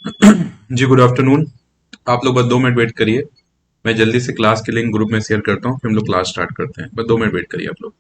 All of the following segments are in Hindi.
जी गुड आफ्टरनून। आप लोग बस 2 मिनट वेट करिए। मैं जल्दी से क्लास के लिंक ग्रुप में शेयर करता हूँ, फिर हम लोग क्लास स्टार्ट करते हैं। बस 2 मिनट वेट करिए आप लोग।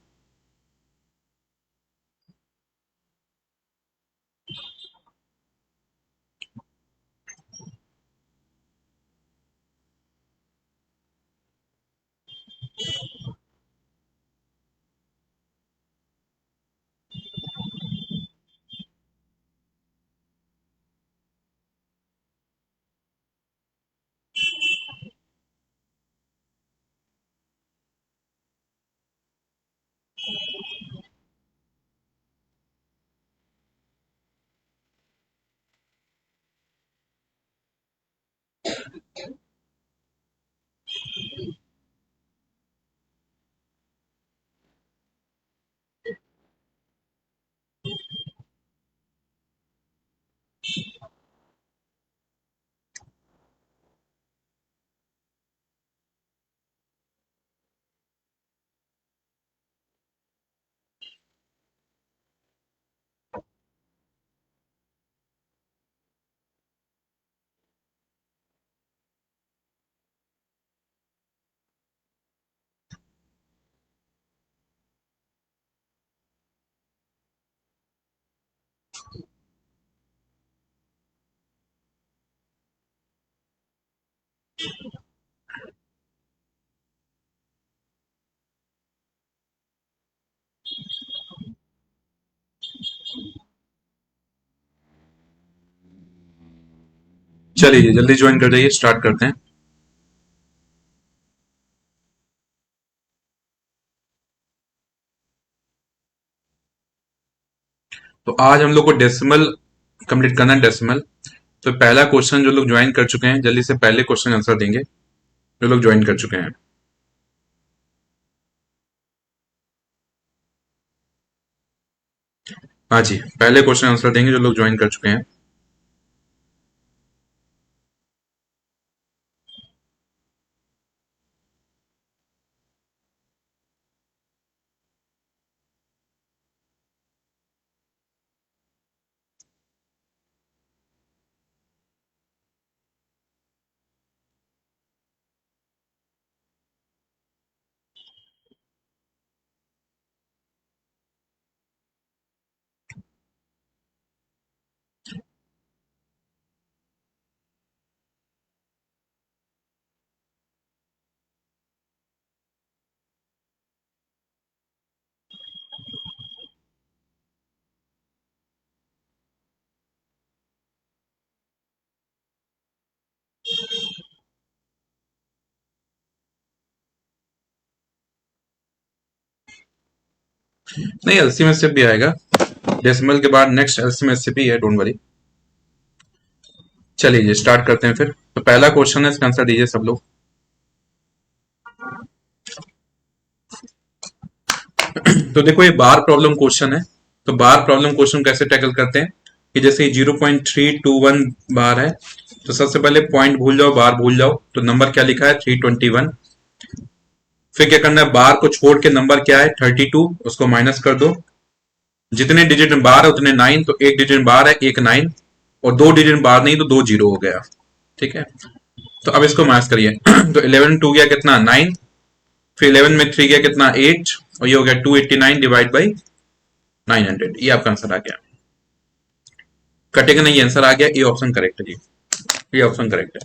चलिए जल्दी ज्वाइन कर जाइए, स्टार्ट करते हैं। तो आज हम लोग को डेसिमल कंप्लीट करना है, डेसिमल। तो पहला क्वेश्चन जो लोग ज्वाइन कर चुके हैं जल्दी से पहले क्वेश्चन आंसर देंगे, जो लोग ज्वाइन कर चुके हैं। हाँ जी, पहले क्वेश्चन आंसर देंगे जो लोग ज्वाइन कर चुके हैं। नहीं, एलसीएम में से भी आएगा। डेसिमल के बाद नेक्स्ट एलसीएम से भी है, डोंट वरी। चलिए जी स्टार्ट करते हैं फिर। तो पहला क्वेश्चन है, इसका आंसर दीजिए सब लोग। तो देखो, ये बार प्रॉब्लम क्वेश्चन है। तो बार प्रॉब्लम क्वेश्चन कैसे टैकल करते हैं कि जैसे 0.321 बार है, तो सबसे पहले पॉइंट भूल जाओ, बार भूल जाओ। तो नंबर क्या लिखा है, 321। फिर क्या करना है, बार को छोड़ के नंबर क्या है, 32, उसको माइनस कर दो। जितने डिजिट में बार है उतने 9, तो एक डिजिट में बार है, एक 9। और 2 डिजिट में बार नहीं, तो 2 जीरो हो गया। ठीक है, तो अब इसको माइनस करिए। तो 11 टू गया कितना, 9। फिर 11 में 3 गया कितना, 8। और ये हो गया 289 डिवाइड बाई 900। ये आपका आंसर आ गया। कटेगा नहीं, आंसर आ गया। ए ऑप्शन करेक्ट है जी, ये ऑप्शन करेक्ट है।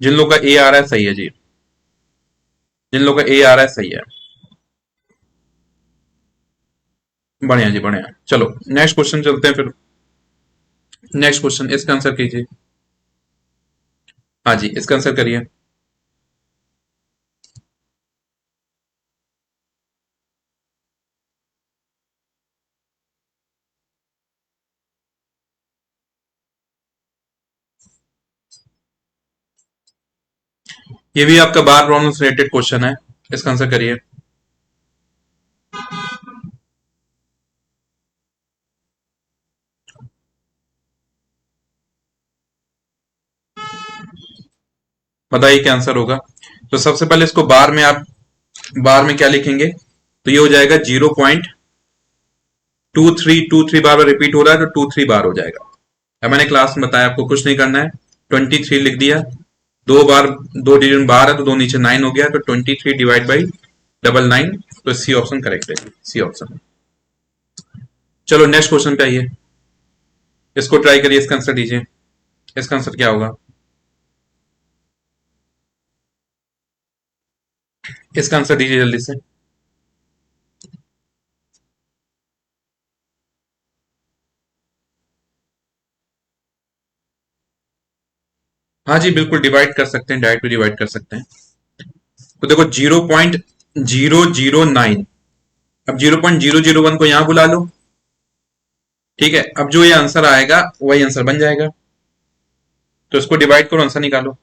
जिन लोग का ए आ रहा है सही है जी, जिन लोग का ए आ रहा है सही है। बढ़िया जी, बढ़िया। चलो नेक्स्ट क्वेश्चन चलते हैं फिर। नेक्स्ट क्वेश्चन, इसका आंसर कीजिए। हाँ जी, इसका आंसर करिए। ये भी आपका बार प्रॉब्लम से रिलेटेड क्वेश्चन है, इसका आंसर करिए। बताइए क्या आंसर होगा। तो सबसे पहले इसको बार में आप, बार में क्या लिखेंगे, तो ये हो जाएगा 0.2323 बार रिपीट हो रहा है, तो 23 बार हो जाएगा। अब मैंने क्लास में बताया आपको कुछ नहीं करना है, 23 लिख दिया, दो बार दो डिजिट बाहर है तो दो नीचे 9 हो गया, तो 23 डिवाइड बाई 99, तो सी ऑप्शन करेक्ट है, सी ऑप्शन। चलो नेक्स्ट क्वेश्चन पे आइए, इसको ट्राई करिए, इसका आंसर दीजिए, इसका आंसर क्या होगा, इसका आंसर दीजिए जल्दी से। हाँ जी बिल्कुल, डिवाइड कर सकते हैं, डायरेक्ट भी डिवाइड कर सकते हैं। तो देखो 0.009, अब 0.001 को यहां बुला लो, ठीक है, अब जो ये आंसर आएगा वही आंसर बन जाएगा, तो इसको डिवाइड करो, आंसर निकालो।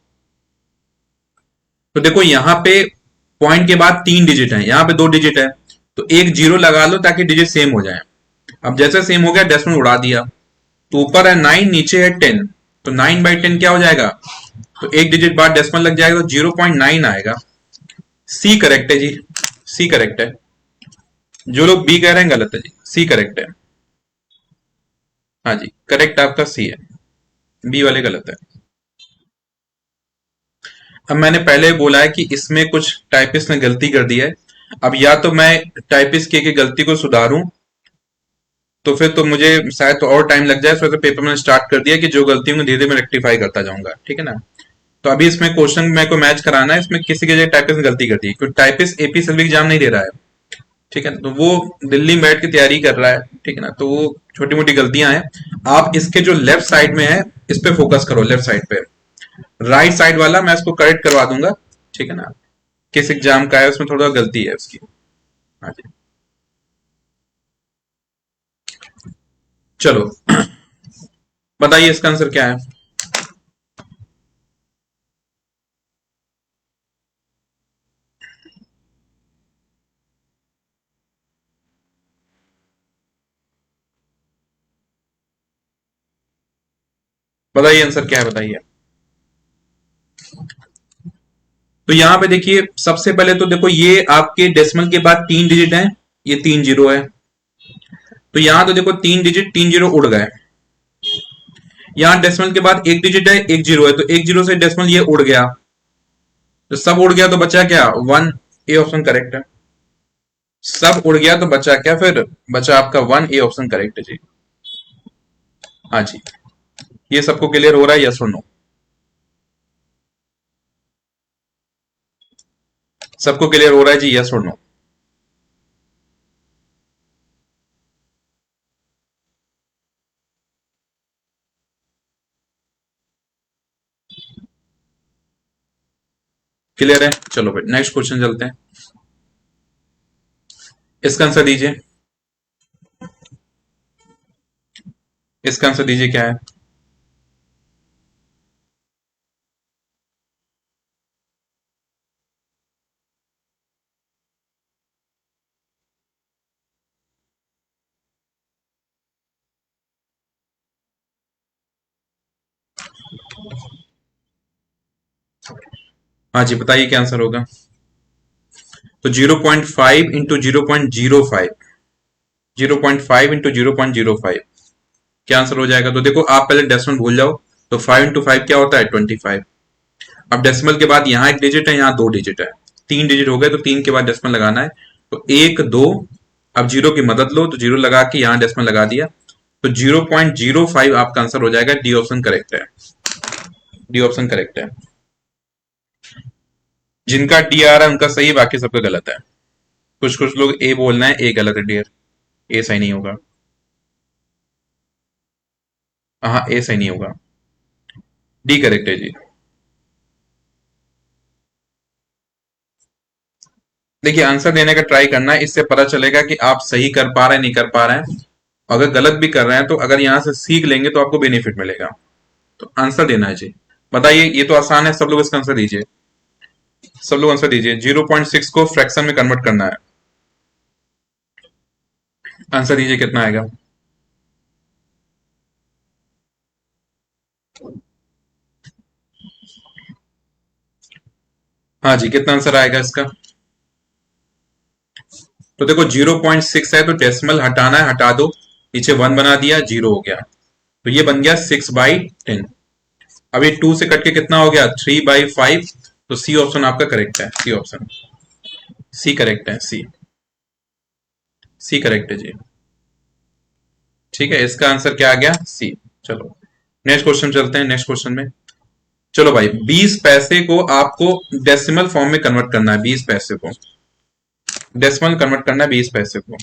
तो देखो यहाँ पे पॉइंट के बाद 3 डिजिट है, यहाँ पे 2 डिजिट है, तो एक जीरो लगा लो ताकि डिजिट सेम हो जाए। अब जैसे सेम हो गया, डेसिमल उड़ा दिया, तो ऊपर है 9, नीचे है 10, तो 9/10 क्या हो जाएगा, तो एक डिजिट बाद डेसिमल लग जाएगा, तो 0.9 आएगा। सी करेक्ट है जी, सी करेक्ट है। जो लोग बी कह रहे हैं गलत है जी, सी करेक्ट है। हाँ जी करेक्ट आपका सी है, बी वाले गलत है। अब मैंने पहले बोला है कि इसमें कुछ टाइपिस्ट ने गलती कर दी है, अब या तो मैं टाइपिस्ट की गलती को सुधारूं, तो फिर तो मुझे शायद तो और टाइम लग जाए, इस वजह से पेपर मैंने स्टार्ट कर दिया कि जो गलती होंगी धीरे धीरे मैं रेक्टिफाई करता जाऊंगा, ठीक है ना। तो अभी इसमें क्वेश्चन मेरे को मैच कराना है, इसमें किसी की जगह टाइपिस्ट ने गलती कर दी, क्योंकि टाइपिस्ट एपी सिविल एग्जाम नहीं दे रहा है, ठीक है, तो वो दिल्ली में बैठ के तैयारी कर रहा है, ठीक है ना, तो वो छोटी मोटी गलतियां हैं। आप इसके जो लेफ्ट साइड में है इस पे फोकस करो, लेफ्ट साइड पे, राइट साइड वाला मैं इसको करेक्ट करवा दूंगा, ठीक है ना, किस एग्जाम का है उसमें थोड़ा गलती है उसकी। हाँ जी चलो बताइए इसका आंसर क्या है, बताइए आंसर क्या है, बताइए। तो यहां पे देखिए, सबसे पहले तो देखो ये आपके डेसिमल के बाद 3 डिजिट हैं, ये 3 जीरो है, तो यहां तो देखो 3 डिजिट 3 जीरो उड़ गए, यहां डेसिमल के बाद 1 डिजिट है, 1 जीरो है, तो 1 जीरो से डेसिमल ये उड़ गया, तो सब उड़ गया, तो बचा क्या, 1, ए ऑप्शन करेक्ट है। सब उड़ गया तो बचा क्या, फिर बचा आपका 1, ए ऑप्शन करेक्ट है जी। हाँ जी, ये सबको क्लियर हो रहा है, यस और नो, सबको क्लियर हो रहा है जी, यस और नो। क्लियर है, चलो फिर नेक्स्ट क्वेश्चन चलते हैं, इसका आंसर दीजिए, इसका आंसर दीजिए क्या है। हाँ जी बताइए क्या आंसर होगा। तो 0.5 इंटू 0.05, 0.5 इंटू 0.05 क्या आंसर हो जाएगा। तो देखो आप पहले डेसिमल भूल जाओ, तो 5 इंटू 5 क्या होता है, 25। अब डेसिमल के बाद यहाँ एक डिजिट है, यहाँ 2 डिजिट है, 3 डिजिट हो गए, तो 3 के बाद डेसिमल लगाना है, तो 1 2, अब जीरो की मदद लो, तो जीरो लगा के यहाँ डेसिमल लगा दिया, तो 0.05 आपका आंसर हो जाएगा, डी ऑप्शन करेक्ट है, डी ऑप्शन करेक्ट है। जिनका डी आ रहा है उनका सही, बाकी सबका गलत है। कुछ कुछ लोग ए बोलना है, ए गलत है डियर, ए सही नहीं होगा, हाँ ए सही नहीं होगा, डी करेक्ट है जी। देखिए आंसर देने का ट्राई करना है, इससे पता चलेगा कि आप सही कर पा रहे हैं नहीं कर पा रहे हैं, अगर गलत भी कर रहे हैं तो अगर यहां से सीख लेंगे तो आपको बेनिफिट मिलेगा, तो आंसर देना है जी। बताइए, ये तो आसान है, सब लोग इसका आंसर दीजिए, सब लोग आंसर दीजिए, 0.6 को फ्रैक्शन में कन्वर्ट करना है, आंसर दीजिए कितना आएगा। हाँ जी कितना आंसर आएगा इसका। तो देखो 0.6 है, तो डेसिमल हटाना है, हटा दो, नीचे 1 बना दिया, जीरो हो गया, तो ये बन गया 6/10। अब ये 2 से कट के कितना हो गया 3/5। तो सी ऑप्शन आपका करेक्ट है, सी ऑप्शन, सी करेक्ट है, सी, सी करेक्ट है जी। ठीक है, इसका आंसर क्या आ गया, सी। चलो नेक्स्ट क्वेश्चन चलते हैं, नेक्स्ट क्वेश्चन में। चलो भाई, 20 पैसे को आपको डेसिमल फॉर्म में कन्वर्ट करना है, 20 पैसे को डेसिमल कन्वर्ट करना है, 20 पैसे को।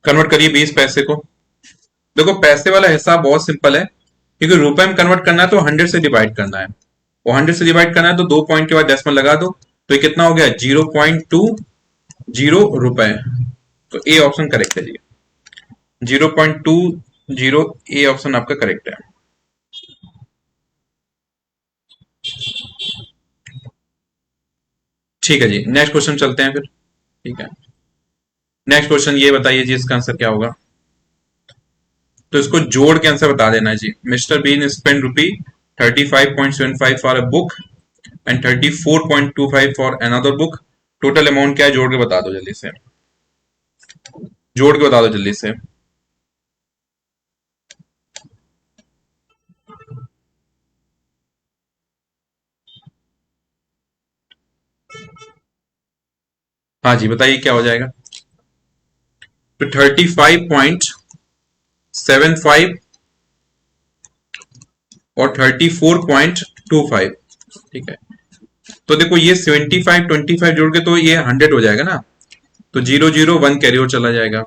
कन्वर्ट करिए 20 पैसे को। देखो पैसे वाला हिसाब बहुत सिंपल है, क्योंकि रुपए में कन्वर्ट करना है तो 100 से डिवाइड करना है, और 100 से डिवाइड करना है तो 2 पॉइंट के बाद डेसिमल लगा दो। तो ये कितना हो गया 0.20 रुपए। तो ए ऑप्शन करेक्ट है जी, 0.20, ए ऑप्शन आपका करेक्ट है। ठीक है जी, नेक्स्ट क्वेश्चन चलते हैं फिर। ठीक है, नेक्स्ट क्वेश्चन ये बताइए जी, इसका आंसर क्या होगा। तो इसको जोड़ के आंसर बता देना है जी। Mister bean spend rupee 35.75 for a book and 34.25 for another book. Total amount क्या है, जोड़ के बता दो जल्दी से, जोड़ के बता दो जल्दी से। हाँ जी बताइए क्या हो जाएगा। तो 35.75 और 34.25। ठीक है, तो देखो ये 75 25 जोड़ के तो ये 100 हो जाएगा ना। तो 0 0 1 कैरी ओवर चला जाएगा।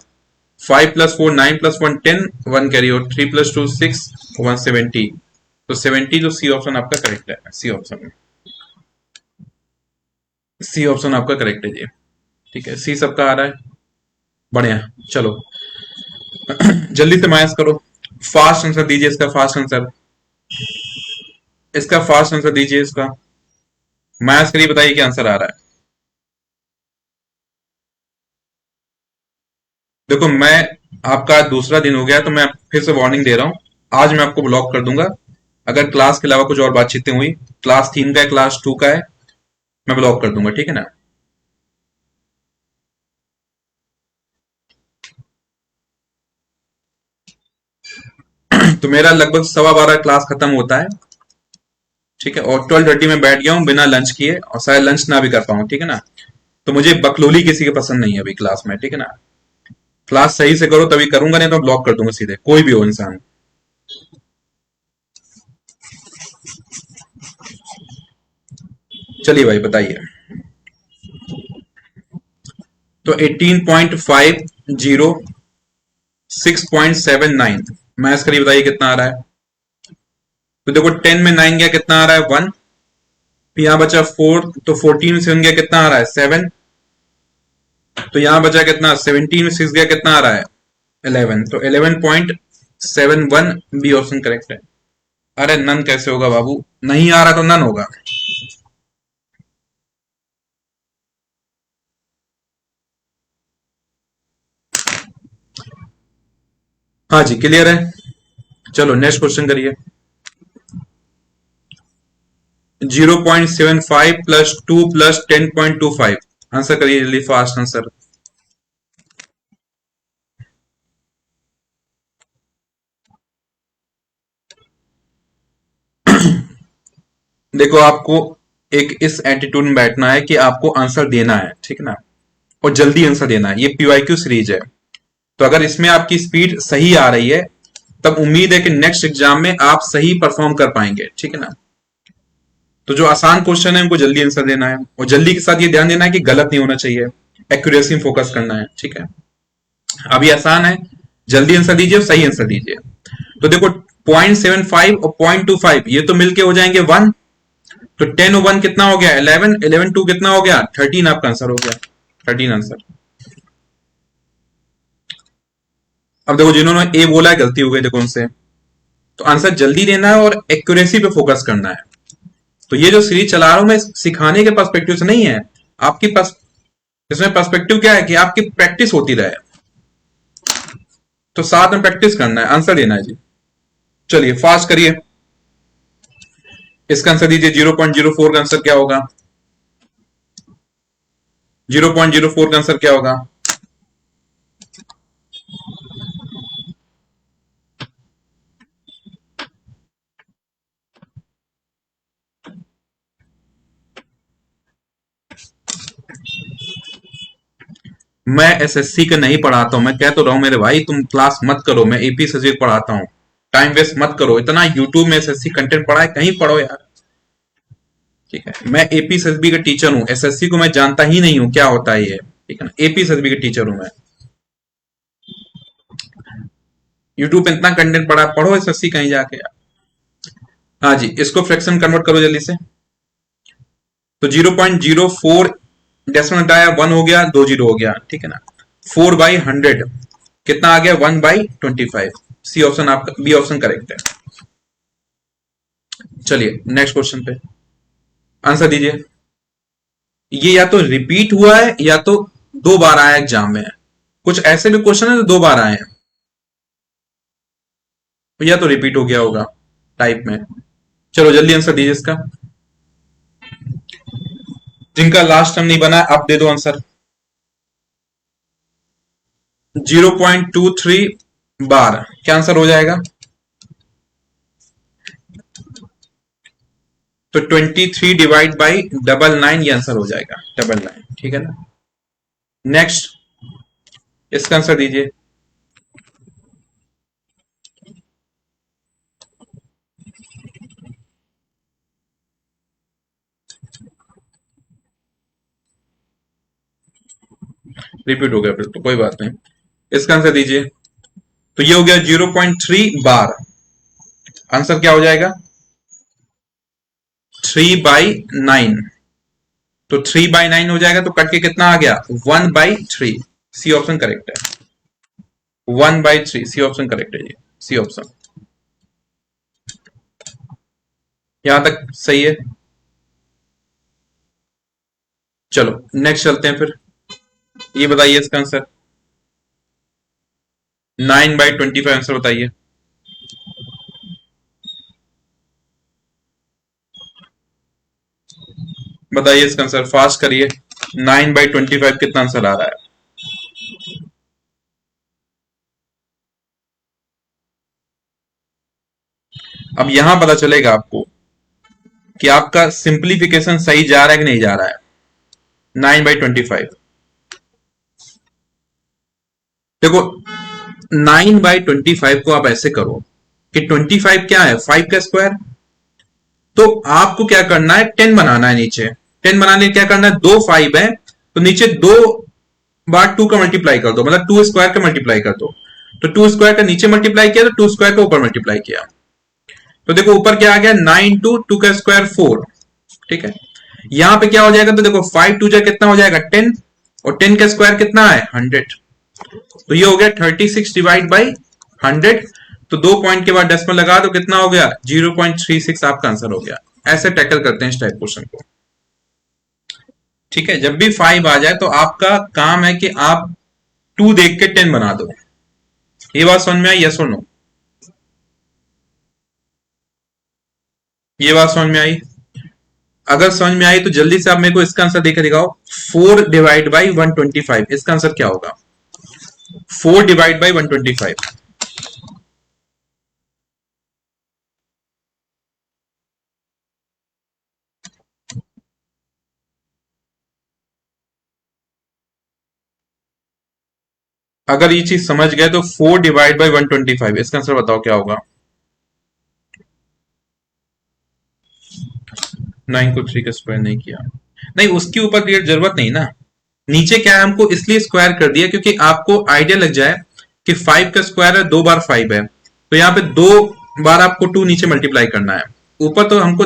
5 + 4 9 + 1 10, 1 कैरी ओवर। 3 + 2 6, 170। तो 70, तो सी ऑप्शन आपका करेक्ट है, सी ऑप्शन, सी ऑप्शन आपका करेक्ट है जी। ठीक है, सी सबका आ रहा है, बढ़िया। चलो जल्दी से माइनस करो, फास्ट आंसर दीजिए इसका, फास्ट आंसर, इसका फास्ट आंसर दीजिए इसका। माइनस करिए, बताइए क्या आंसर आ रहा है। देखो मैं, आपका दूसरा दिन हो गया तो मैं फिर से वार्निंग दे रहा हूं, आज मैं आपको ब्लॉक कर दूंगा। अगर क्लास के अलावा कुछ और बातचीतें हुई, क्लास 3 का है, क्लास 2 का है, मैं ब्लॉक कर दूंगा, ठीक है ना। तो मेरा लगभग 12:15 क्लास खत्म होता है। ठीक है, और 12:30 में बैठ गया हूँ बिना लंच किए, और शायद लंच ना भी कर पाऊँ, ठीक है ना। तो मुझे बकलोली किसी के पसंद नहीं है अभी क्लास में, ठीक है ना। क्लास सही से करो तभी करूंगा, नहीं तो ब्लॉक कर दूंगा सीधे, कोई भी हो इंसान। चलिए भाई बताइए। तो 18.50, 6.79, मैथ्स करिए, बताइए कितना आ रहा है। तो देखो 10 में 9 गया, कितना आ रहा है 1। फिर यहां बचा 4, तो 14 में 7 गया, कितना आ रहा है 7। तो यहां बचा कितना, 17 में 6 गया, कितना आ रहा है 11। तो 11.71 बी ऑप्शन करेक्ट है। अरे नन कैसे होगा बाबू, नहीं आ रहा तो नन होगा। हाँ जी क्लियर है। चलो नेक्स्ट क्वेश्चन करिए। 0.75 + 2 + 10.25, आंसर करिए जल्दी, फास्ट आंसर। देखो आपको एक इस एटीट्यूड में बैठना है कि आपको आंसर देना है, ठीक है ना, और जल्दी आंसर देना है। ये पीवाईक्यू सीरीज है, तो अगर इसमें आपकी स्पीड सही आ रही है, तब उम्मीद है कि नेक्स्ट एग्जाम में आप सही परफॉर्म कर पाएंगे, ठीक है ना। तो जो आसान क्वेश्चन है उनको जल्दी आंसर देना है, और जल्दी के साथ ये ध्यान देना है कि गलत नहीं होना चाहिए, एक्यूरेसी में फोकस करना है, ठीक है। अभी आसान है, जल्दी आंसर दीजिए और सही आंसर दीजिए। तो देखो 0.75 और 0.25 ये तो मिलके हो जाएंगे 1। तो 10 और 1 कितना हो गया 11, 11 2 कितना हो गया 13, आपका आंसर हो गया 13 आंसर। अब देखो जिन्होंने ए बोला है गलती हो गई देखो उनसे। तो आंसर जल्दी देना है और एक्यूरेसी पे फोकस करना है। तो ये जो सीरीज चला रहा हूं मैं, सिखाने के पर्सपेक्टिव से नहीं है, आपकी इसमें पर्सपेक्टिव क्या है कि आपकी प्रैक्टिस होती रहे। तो साथ में प्रैक्टिस करना है, आंसर देना है जी। चलिए फास्ट करिए, इसका आंसर दीजिए। 0.04 का आंसर क्या होगा। 0.04 का आंसर क्या होगा? मैं एसएससी का नहीं पढ़ाता हूं, मैं कह तो रहा हूं मेरे भाई तुम क्लास मत करो, मैं एपी एसएससी पढ़ाता हूं। टाइम वेस्ट मत करो, इतना यूट्यूब में एसएससी कंटेंट पढ़ा है, कहीं पढ़ो यार। ठीक है, मैं एपी एसएसबी का टीचर हूं, एसएससी को मैं जानता ही नहीं हूं क्या होता है ये। ठीक है ना, एपी एसएसबी का टीचर हूं मैं। यूट्यूब पे इतना कंटेंट पढ़ा, पढ़ो एसएससी कहीं जाके यार। हाँ जी, इसको फ्रैक्शन कन्वर्ट करो जल्दी से। तो 0.04 डेसिमल हटाया, 1 हो गया, 2 जीरो हो गया। ठीक है ना, 4/100 कितना आ गया? 1/25। सी ऑप्शन आपका, बी ऑप्शन करेक्ट है। चलिए नेक्स्ट क्वेश्चन पे आंसर दीजिए। ये या तो रिपीट हुआ है या तो 2 बार आया एग्जाम में। कुछ ऐसे भी क्वेश्चन है जो 2 बार आए हैं, या तो रिपीट हो गया होगा टाइप में। चलो जल्दी आंसर दीजिए इसका। जिनका लास्ट टर्म नहीं बना है आप दे दो आंसर। 0.23 बार क्या आंसर हो जाएगा? तो 23 डिवाइड बाई 99 ये आंसर हो जाएगा, 99। ठीक है ना, नेक्स्ट इसका आंसर दीजिए। रिपीट हो गया फिर तो कोई बात नहीं, इसका आंसर दीजिए। तो ये हो गया 0.3 बार। आंसर क्या हो जाएगा? 3/9। तो 3/9 हो जाएगा, तो कट के कितना आ गया? 1/3। सी ऑप्शन करेक्ट है, 1/3। सी ऑप्शन करेक्ट है, ये सी ऑप्शन। यहां तक सही है। चलो नेक्स्ट चलते हैं फिर। ये बताइए इसका आंसर। 9/25 आंसर बताइए। बताइए इसका आंसर, फास्ट करिए। 9/25 कितना आंसर आ रहा है? अब यहां पता चलेगा आपको कि आपका सिंप्लीफिकेशन सही जा रहा है कि नहीं जा रहा है। 9/25 देखो, 9/25 को आप ऐसे करो कि 25 क्या है? 5 का स्क्वायर। तो आपको क्या करना है? 10 बनाना है नीचे। 10 बनाने क्या करना है? 2 5 है तो नीचे 2 बार 2 का मल्टीप्लाई कर दो, मतलब 2 स्क्वायर का मल्टीप्लाई कर दो। तो 2 स्क्वायर का नीचे मल्टीप्लाई किया तो 2 स्क्वायर का ऊपर मल्टीप्लाई किया। तो देखो ऊपर क्या आ गया? 9 2 का स्क्वायर 4। ठीक है, यहां पे क्या हो जाएगा? तो देखो 5 2 जा कितना हो जाएगा? 10। और 10 का स्क्वायर कितना है? 100। तो ये हो गया 36 डिवाइड बाई 100। तो 2 पॉइंट के बाद डेसिमल लगा तो कितना हो गया? 0.36 आपका आंसर हो गया। ऐसे टैकल करते हैं इस टाइप क्वेश्चन को। ठीक है, जब भी 5 आ जाए तो आपका काम है कि आप 2 देख के 10 बना दो। ये बात समझ में आई? यस और नो? ये बात समझ में आई? अगर समझ में आई तो जल्दी से आप मेरे को इसका आंसर देकर दिखाओ। 4/125 इसका आंसर क्या होगा? 4/125। अगर ये चीज समझ गए तो 4/125 इसका आंसर बताओ क्या होगा? 9 को 3 का स्क्वायर नहीं किया, नहीं उसके ऊपर क्लियर जरूरत नहीं ना। नीचे क्या है, हमको इसलिए स्क्वायर कर दिया क्योंकि आपको आइडिया लग जाए कि 5 का स्क्वायर है, 2 बार 5 है, तो यहाँ पे 2 बार आपको 2 नीचे मल्टीप्लाई करना है। ऊपर तो हमको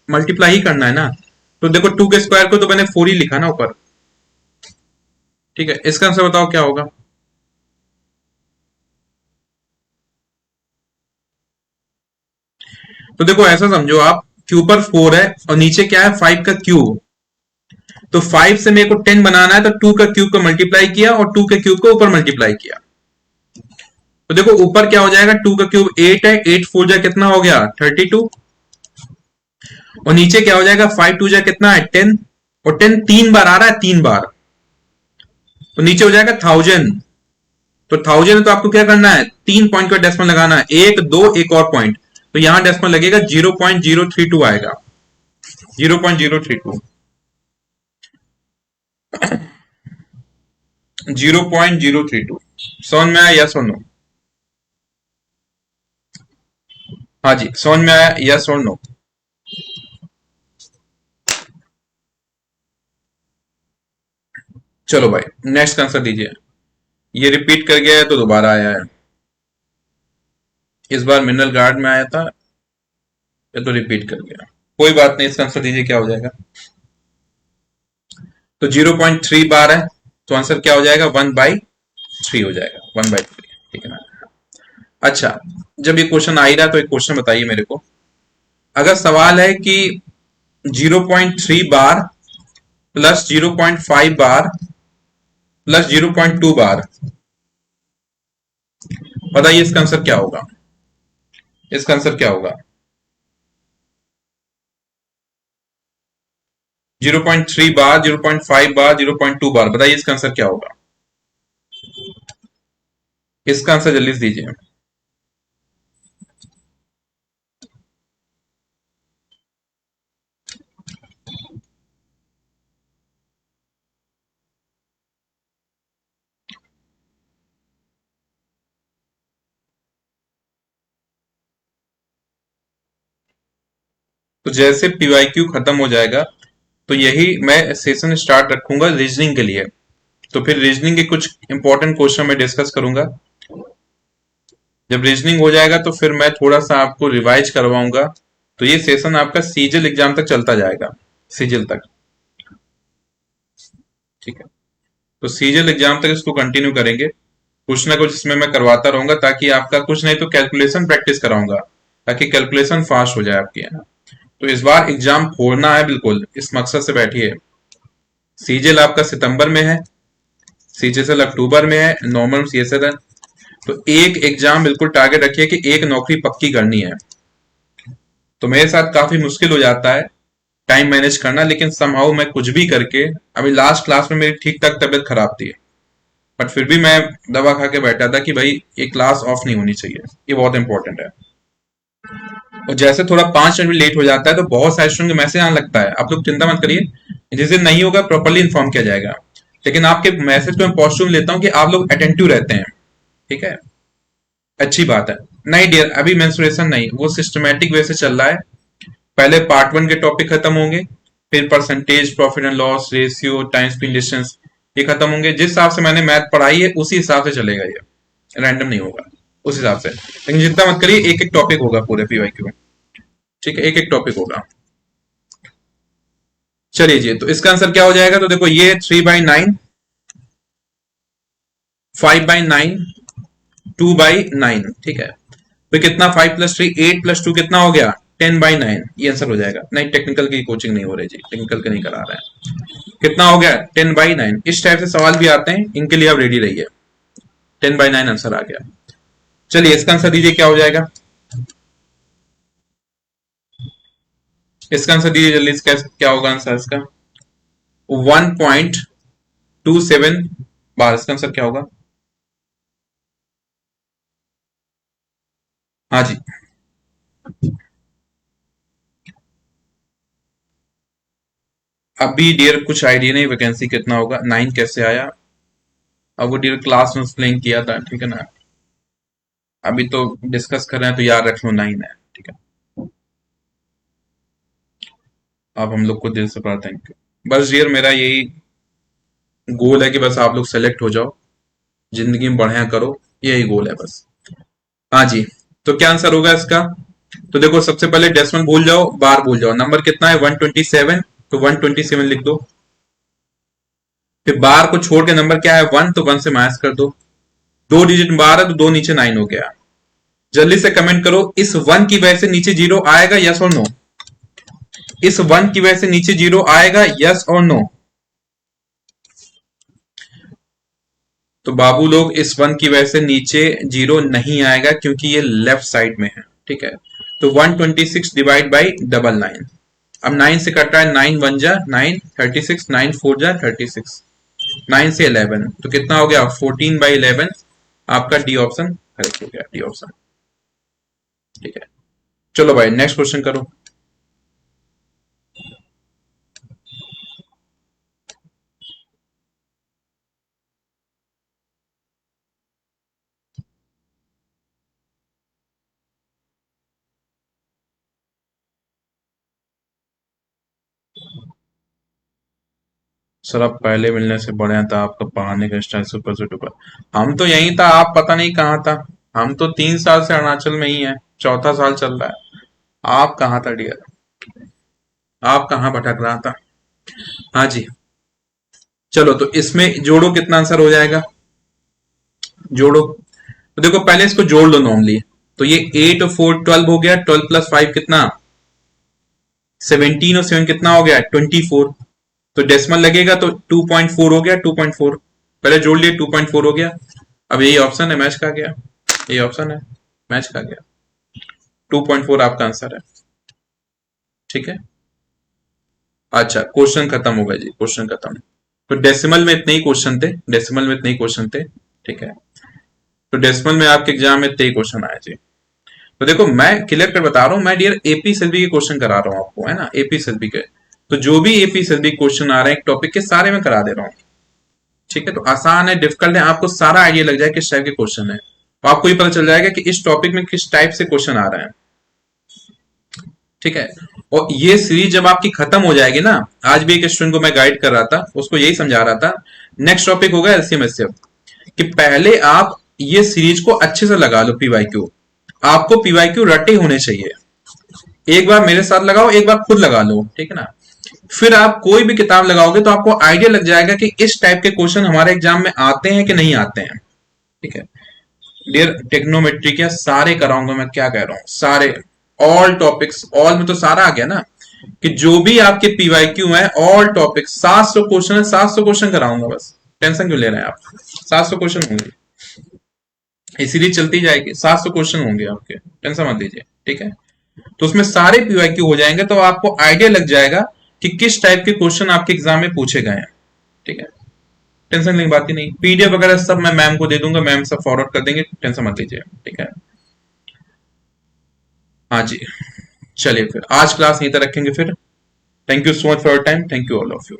मल्टीप्लाई ही करना है ना। तो देखो 2 के स्क्वायर को तो मैंने 4 ही लिखा ना ऊपर। ठीक है, इसका आंसर बताओ क्या होगा? तो देखो ऐसा समझो आप कि ऊपर 4 है और नीचे क्या है? 5 का क्यूब। तो 5 से मेरे को 10 बनाना है तो 2 का क्यूब को मल्टीप्लाई किया और 2 के क्यूब को ऊपर मल्टीप्लाई किया। तो देखो ऊपर क्या हो जाएगा? 2 का क्यूब 8 है, 8 4 जा कितना हो गया? 32। और नीचे क्या हो जाएगा? 5 2 जा कितना है? 10। और 10 3 बार आ रहा है, 3 बार। तो नीचे हो जाएगा 1000। तो 1000 है तो आपको क्या करना है, 3 पॉइंट का डेसिमल लगाना है, 1 2 एक और पॉइंट, तो यहां डेसिमल लगेगा 0.032 आएगा, 0.032, 0.032। समझ में आया, यस और नो? हाँ जी, समझ में आया, यस और नो? चलो भाई नेक्स्ट आंसर दीजिए। ये रिपीट कर गया है तो दोबारा आया है, इस बार मिनरल गार्ड में आया था, ये तो रिपीट कर गया। कोई बात नहीं, इसका आंसर दीजिए क्या हो जाएगा। तो 0.3 बार है, तो आंसर क्या हो जाएगा, 1/3 हो जाएगा, 1/3। ठीक है ना। अच्छा, जब ये क्वेश्चन आ ही रहा तो एक क्वेश्चन बताइए मेरे को। अगर सवाल है कि 0.3 बार प्लस 0.5 बार प्लस 0.2 बार, बताइए इसका आंसर क्या होगा, इसका आंसर क्या होगा। 0.3 बार, 0.5 बार, 0.2 बार, बताइए इसका आंसर क्या होगा। इसका आंसर जल्दी से दीजिए। तो जैसे पीवाईक्यू खत्म हो जाएगा तो यही मैं सेशन स्टार्ट रखूंगा रीजनिंग के लिए। तो फिर रीजनिंग के कुछ इंपॉर्टेंट क्वेश्चन मैं डिस्कस करूंगा। जब रीजनिंग हो जाएगा तो फिर मैं थोड़ा सा आपको रिवाइज करवाऊंगा। तो ये सेशन आपका सीजल एग्जाम तक चलता जाएगा, सीजल तक। ठीक है, तो सीजल एग्जाम तक इसको कंटिन्यू करेंगे, कुछ ना कुछ इसमें मैं करवाता रहूंगा, ताकि आपका कुछ नहीं तो कैलकुलेशन प्रैक्टिस कराऊंगा, ताकि कैलकुलेशन फास्ट हो जाए आपकी, है ना। तो इस बार एग्जाम फोड़ना है बिल्कुल, इस मकसद से बैठिए। सीजल आपका सितंबर में है, सीजीएल अक्टूबर में है, नॉर्मल सीएसएल है। तो एक एग्जाम बिल्कुल टारगेट रखिए कि एक नौकरी पक्की करनी है। तो मेरे साथ काफी मुश्किल हो जाता है टाइम मैनेज करना, लेकिन समहाउ मैं कुछ भी करके, अभी लास्ट क्लास में मेरी ठीक ठाक तबीयत खराब थी, बट फिर भी मैं दवा खा के बैठा था कि भाई ये क्लास ऑफ नहीं होनी चाहिए, ये बहुत इंपॉर्टेंट है। और जैसे थोड़ा 5 मिनट भी लेट हो जाता है तो बहुत सारे स्टूडेंट के मैसेज आने लगता है, आप लोग चिंता मत करिए, जिस दिन नहीं होगा प्रॉपरली इन्फॉर्म किया जाएगा। लेकिन आपके मैसेज को मैं पॉजिटिव लेता हूँ कि आप लोग अटेंटिव रहते हैं, ठीक है, अच्छी बात है। नहीं डियर, अभी मेंस्ट्रुएशन नहीं, वो सिस्टमेटिक वे से चल रहा है। पहले पार्ट 1 के टॉपिक खत्म होंगे, फिर percentage, profit and loss, ratio, time speed distance, ये खत्म होंगे। जिस हिसाब से मैंने मैथ पढ़ाई है उसी हिसाब से चलेगा, ये रैंडम नहीं होगा, उस हिसाब से। लेकिन चिंता मत करिए, एक एक टॉपिक होगा पूरे पीवाईक्यू में, ठीक है, एक एक टॉपिक होगा। चलिए जी, तो इसका आंसर क्या हो जाएगा, तो देखो ये 3/9, 5/9, 2/9, ठीक है। तो कितना, 5 + 3 8 + 2 कितना हो गया, 10/9, ये आंसर हो जाएगा। नहीं, टेक्निकल की कोचिंग नहीं हो रही जी, टेक्निकल के नहीं करा रहे हैं। कितना हो गया, 10/9। इस टाइप से सवाल भी आते हैं, इनके लिए आप रेडी रहिए। 10/9 आंसर आ गया। चलिए इसका आंसर दीजिए क्या हो जाएगा, इसका आंसर दीजिए जल्दी, इसका क्या होगा आंसर इसका, 1.27 बार, इसका आंसर क्या होगा। हाँ जी, अभी डियर कुछ आइडिया नहीं वैकेंसी कितना होगा, 9 कैसे आया। अब वो डियर क्लास में एक्सप्लेन किया था, ठीक है ना। अभी तो डिस्कस कर रहे हैं तो याद रख लो 9 है, ठीक है। आप हम लोग को दिल से पता, थैंक यू। बस डियर मेरा यही गोल है कि बस आप लोग सेलेक्ट हो जाओ, जिंदगी में बढ़िया करो, यही गोल है बस। हाँ जी, तो क्या आंसर होगा इसका। तो देखो सबसे पहले डेसिमल भूल जाओ, बार भूल जाओ, नंबर कितना है 127, तो 127 लिख दो। फिर बार को छोड़ के नंबर क्या है 1, तो 1 से माइनस कर दो। 2 डिजिट बार है तो 2 नीचे 9 हो गया। जल्दी से कमेंट करो, इस 1 की वजह से नीचे 0 आएगा, यस और नो। इस 1 की वजह से नीचे 0 आएगा, यस और नो। तो बाबू लोग, इस 1 की वजह से नीचे 0 नहीं आएगा, क्योंकि ये लेफ्ट साइड में है, ठीक है। तो 126 डिवाइड बाई 99। अब 9 से कट रहा है, 9 1 जा 9, 36, 9 4 जा 36, 9 से 11, तो कितना हो गया 14/11। आपका डी ऑप्शन करेक्ट हो गया, डी ऑप्शन। ठीक है, चलो भाई नेक्स्ट क्वेश्चन करो। सर आप पहले मिलने से बढ़िया था, आपका पढ़ाने का स्टाइल सुपर से डुपर। हम तो यहीं था, आप पता नहीं कहाँ था। हम तो 3 साल से अरुणाचल में ही है, चौथा साल चल रहा है। आप कहाँ था डियर, आप कहाँ भटक रहा था। हाँ जी, चलो तो इसमें जोड़ो, कितना आंसर हो जाएगा, जोड़ो। तो देखो पहले इसको जोड़ लो नॉर्मली। तो ये 8 और 4 12 हो गया, 12 + 5 कितना 17, और 7 कितना हो गया 24। तो डेसिमल लगेगा तो 2.4 हो गया, 2.4 पहले जोड़ लिए, 2.4 हो गया। अब यही ऑप्शन है, मैच का गया, यही ऑप्शन है, मैच का गया। 2.4 आपका आंसर है। ठीक है, अच्छा क्वेश्चन खत्म हो गया जी, क्वेश्चन खत्म। तो डेसिमल में इतने ही क्वेश्चन थे, डेसिमल में इतने ही क्वेश्चन थे। ठीक है, तो डेसिमल में आपके एग्जाम में इतने ही क्वेश्चन आए जी। तो देखो मैं क्लियर कर बता रहा हूं, मैं डियर एपी सेल्बी के क्वेश्चन करा रहा हूं आपको, है ना, एपी सेल्बी के। तो जो भी एपी सेल्बी क्वेश्चन आ रहे हैं एक टॉपिक के, सारे मैं करा दे रहा हूँ। ठीक है, तो आसान है डिफिकल्ट है, आपको सारा आइडिया लग जाए किस टाइप के क्वेश्चन है, तो आपको ये पता चल जाएगा कि इस टॉपिक में किस टाइप से क्वेश्चन आ रहे हैं। ठीक है, और ये सीरीज जब आपकी खत्म हो जाएगी ना, आज भी एक स्टूडेंट को मैं गाइड कर रहा था, उसको यही समझा रहा था, नेक्स्ट टॉपिक होगा एलसीएम एचसीएफ, कि पहले आप ये सीरीज को अच्छे से लगा लो पीवाईक्यू। आपको पीवाईक्यू रटे होने चाहिए। एक बार मेरे साथ लगाओ, एक बार खुद लगा लो, ठीक है ना। फिर आप कोई भी किताब लगाओगे तो आपको आइडिया लग जाएगा कि इस टाइप के क्वेश्चन हमारे एग्जाम में आते हैं कि नहीं आते हैं। ठीक है डियर, टेक्नोमेट्री क्या सारे कराऊंगा मैं, क्या कह रहा हूं सारे, ऑल टॉपिक्स, ऑल में तो सारा आ गया ना, कि जो भी आपके पीवाईक्यू है ऑल टॉपिक 700 क्वेश्चन है, 700 क्वेश्चन कराऊंगा बस। टेंशन क्यों ले रहे हैं आप, 700 क्वेश्चन होंगे, इसीलिए चलती जाएगी, 700 क्वेश्चन होंगे आपके, टेंशन मत लीजिए। ठीक है, तो उसमें सारे पीवाईक्यू हो जाएंगे, तो आपको आइडिया लग जाएगा कि किस टाइप के क्वेश्चन आपके एग्जाम में पूछे गए हैं। ठीक है, टेंशन की बात ही नहीं, पीडीएफ वगैरह सब मैं मैम को दे दूंगा, मैम सब फॉरवर्ड कर देंगे, टेंशन मत लीजिए। ठीक है, हाँ जी, चलिए फिर आज क्लास यहीं तक रखेंगे फिर। Thank you so much for your time, thank you all of you.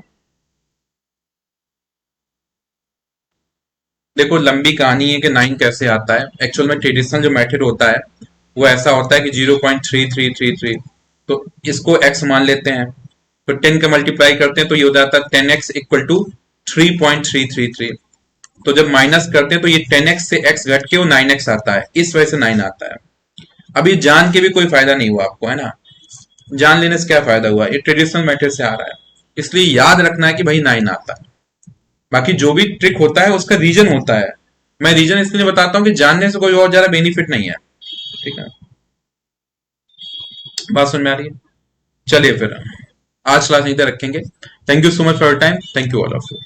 देखो लंबी कहानी है कि 9 कैसे आता है। एक्चुअल में ट्रेडिशनल जो मेथड होता है वो ऐसा होता है कि 0.3333, तो इसको x मान लेते हैं, तो 10 का मल्टीप्लाई करते हैं तो ये हो जाता है 10x इक्वल टू 3.333। तो जब माइनस करते हैं तो ये 10x से x घट के वो 9x आता है, इस वजह से 9 आता है। अभी जान के भी कोई फायदा नहीं हुआ आपको, है ना, जान लेने से क्या फायदा हुआ, ये ट्रेडिशनल मेथड से आ रहा है, इसलिए याद रखना है कि भाई 9 आता है। बाकी जो भी ट्रिक होता है उसका रीजन होता है, मैं रीजन इसलिए बताता हूँ कि जानने से कोई और ज्यादा बेनिफिट नहीं है। ठीक है, बात समझ में आ रही है। चलिए फिर आज क्लास यहीं तक रखेंगे। Thank you so much for your time, thank you all of you.